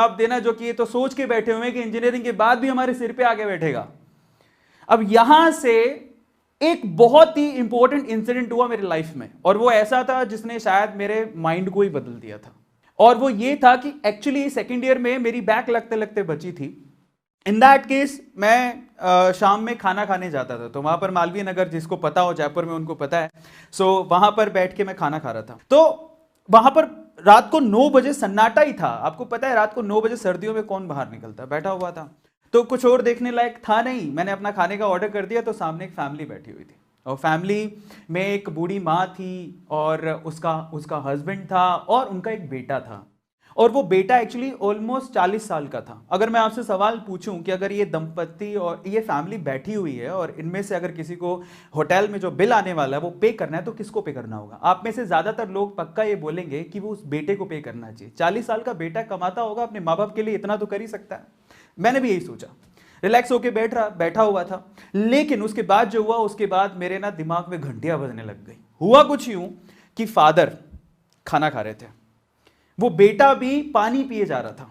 आप देना जो कि ये तो सोच के बैठे हुए हैं कि इंजीनियरिंग के बाद भी हमारे सिर पे आके बैठेगा। अब यहां से एक बहुत ही इंपॉर्टेंट इंसिडेंट हुआ मेरी लाइफ में, और वो ऐसा था जिसने शायद मेरे माइंड को ही बदल दिया था। और वो ये था कि एक्चुअली सेकेंड ईयर में मेरी बैक लगते लगते बची थी। इन दैट केस मैं शाम में खाना खाने जाता था, तो वहां पर मालवीय नगर, जिसको पता हो जयपुर में उनको पता है, सो वहां पर बैठ के मैं खाना खा रहा था। तो वहां पर रात को 9 बजे सन्नाटा ही था। आपको पता है रात को 9 बजे सर्दियों में कौन बाहर निकलता, बैठा हुआ था, तो कुछ और देखने लायक था नहीं। मैंने अपना खाने का ऑर्डर कर दिया, तो सामने एक फैमिली बैठी हुई थी, और फैमिली में एक बूढ़ी माँ थी और उसका उसका हस्बैंड था और उनका एक बेटा था। और वो बेटा एक्चुअली ऑलमोस्ट 40 साल का था। अगर मैं आपसे सवाल पूछूं कि अगर ये दंपत्ति और ये फैमिली बैठी हुई है और इनमें से अगर किसी को होटल में जो बिल आने वाला है वो पे करना है, तो किसको पे करना होगा? आप में से ज्यादातर लोग पक्का ये बोलेंगे कि वो उस बेटे को पे करना चाहिए। 40 साल का बेटा कमाता होगा, अपने माँ बाप के लिए इतना तो कर ही सकता है। मैंने भी यही सोचा, रिलैक्स होके बैठा हुआ था। लेकिन उसके बाद जो हुआ, उसके बाद मेरे ना दिमाग में घंटियां बजने लग गई। हुआ कुछ यूं कि फादर खाना खा रहे थे, वो बेटा भी पानी पिए जा रहा था।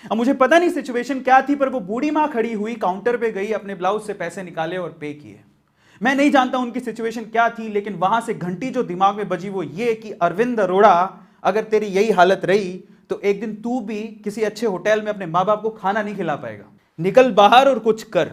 अब मुझे पता नहीं सिचुएशन क्या थी, पर वो बूढ़ी मां खड़ी हुई काउंटर पे गई, अपने ब्लाउज से पैसे निकाले और पे किए। मैं नहीं जानता उनकी सिचुएशन क्या थी, लेकिन वहां से घंटी जो दिमाग में बजी वो ये कि अरविंद अरोड़ा, अगर तेरी यही हालत रही तो एक दिन तू भी किसी अच्छे होटल में अपने मां बाप को खाना नहीं खिला पाएगा। निकल बाहर और कुछ कर।